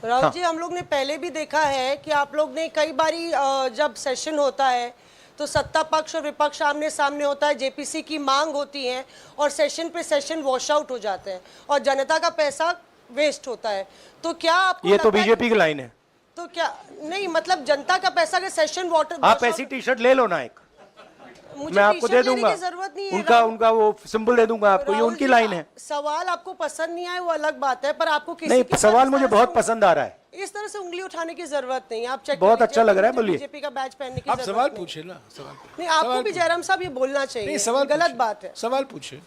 राहुल जी, हम लोग ने पहले भी देखा है कि आप लोग ने कई बारी जब सेशन होता है तो सत्ता पक्ष और विपक्ष आमने सामने होता है, जेपीसी की मांग होती है और सेशन पे सेशन वॉश आउट हो जाते हैं और जनता का पैसा वेस्ट होता है। तो क्या आपको ये तो बीजेपी की लाइन है। तो क्या नहीं, मतलब जनता का पैसा के सेशन वाटर, आप ऐसी टी शर्ट ले लो ना एक, मैं आपको दे दूंगा, जरूरत नहीं है। उनका वो सिंबल दे दूंगा आपको, ये उनकी लाइन है। सवाल आपको पसंद नहीं आए वो अलग बात है, पर आपको किसी नहीं, सवाल मुझे बहुत पसंद आ रहा है। इस तरह से उंगली उठाने की जरूरत नहीं। आप चेक बहुत अच्छा लग रहा है, बोलिए। बीजेपी का बैच पहनने की आप जरूरत सवाल पूछे ना, सवाल नहीं। आपको भी जयराम साहब ये बोलना चाहिए, नहीं, सवाल गलत बात है। सवाल पूछे।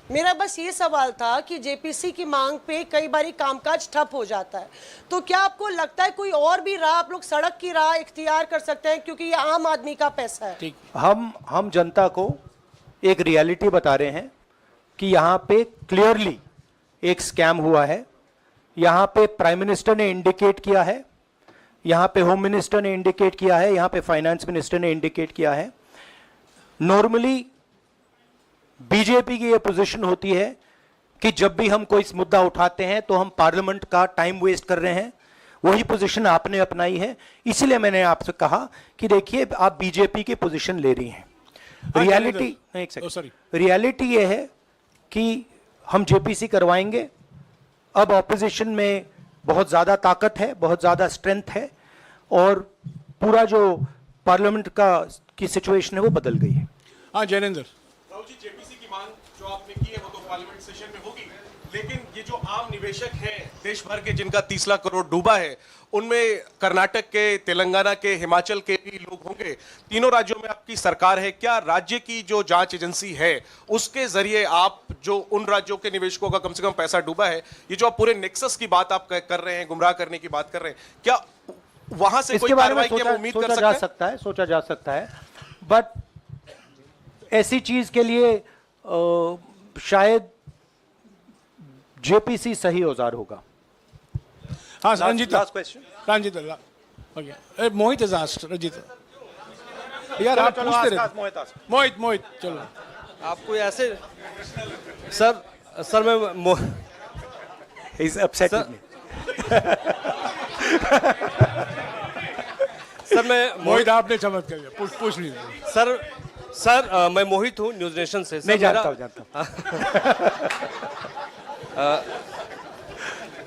मेरा बस ये सवाल था कि जेपीसी की मांग पे कई बारी कामकाज ठप हो जाता है, तो क्या आपको लगता है कोई और भी राह आप लोग सड़क की राह इख्तियार कर सकते हैं, क्योंकि ये आम आदमी का पैसा है। ठीक, हम जनता को एक रियलिटी बता रहे हैं कि यहाँ पे क्लियरली एक स्कैम हुआ है। यहाँ पे प्राइम मिनिस्टर ने इंडिकेट किया है, यहाँ पे होम मिनिस्टर ने इंडिकेट किया है, यहाँ पे फाइनेंस मिनिस्टर ने इंडिकेट किया है। नॉर्मली बीजेपी की ये पोजीशन होती है कि जब भी हम कोई मुद्दा उठाते हैं तो हम पार्लियामेंट का टाइम वेस्ट कर रहे हैं। वही पोजीशन आपने अपनाई है, इसलिए मैंने आपसे कहा कि देखिए आप बीजेपी की पोजीशन ले रही हैं। रियलिटी ये है कि हम जेपीसी करवाएंगे। अब ऑपोजिशन में बहुत ज्यादा ताकत है, बहुत ज्यादा स्ट्रेंथ है और पूरा जो पार्लियामेंट की सिचुएशन है वो बदल गई है। हाँ जैनेंद्र। राहुल जी, जेपीसी की मांग जो आपने की है वो तो पार्लियामेंट सेशन में होगी, लेकिन ये जो आम निवेशक हैं देश भर के जिनका 30 लाख करोड़ डूबा है, उनमें कर्नाटक के, तेलंगाना के, हिमाचल के भी लोग होंगे। तीनों राज्यों में आपकी सरकार है, क्या राज्य की जो जांच एजेंसी है उसके जरिए आप जो उन राज्यों के निवेशकों का कम से कम पैसा डूबा है, ये जो आप पूरे नेक्सस की बात आप कर रहे हैं, गुमराह करने की बात कर रहे हैं, क्या वहां से कोई कार्रवाई की हम उम्मीद कर सकते हैं? सोचा जा सकता है, बट ऐसी चीज के लिए शायद जेपीसी सही औजार होगा। हाँ Ranjita, last question. Ranjita, okay, Mohit is asked. Ranjita यार आप पूछते रहे। मोहित चलो। आपको ऐसे सर मैं इज अपसेट सर मैं मोहित आपने चमत्कार किया, पूछ लीजिए। सर मैं मोहित हूँ न्यूज नेशन से। नहीं जानता हूँ।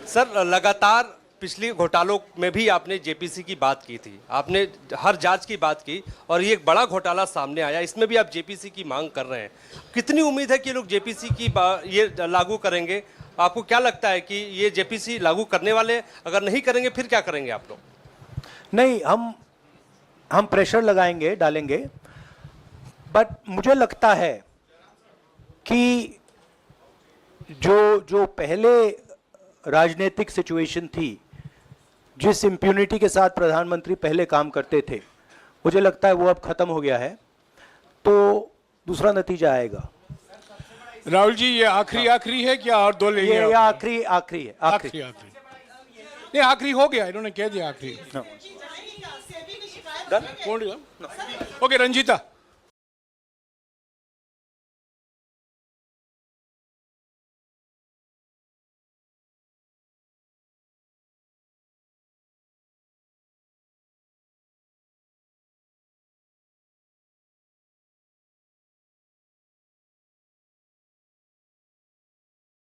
सर लगातार पिछली घोटालों में भी आपने जेपीसी की बात की थी, आपने हर जांच की बात की और ये एक बड़ा घोटाला सामने आया, इसमें भी आप जेपीसी की मांग कर रहे हैं। कितनी उम्मीद है कि लोग जेपीसी की ये लागू करेंगे? आपको क्या लगता है कि ये जेपीसी लागू करने वाले, अगर नहीं करेंगे फिर क्या करेंगे आप लोग? नहीं, हम प्रेशर लगाएंगे, डालेंगे, बट मुझे लगता है कि जो पहले राजनीतिक सिचुएशन थी, जिस इम्प्यूनिटी के साथ प्रधानमंत्री पहले काम करते थे, मुझे लगता है वो अब खत्म हो गया है, तो दूसरा नतीजा आएगा। राहुल जी ये आखिरी है क्या और दो लेंगे? ये आखिरी है। नहीं आखिरी हो गया, इन्होंने कह दिया आखिरी। ओके रंजीता।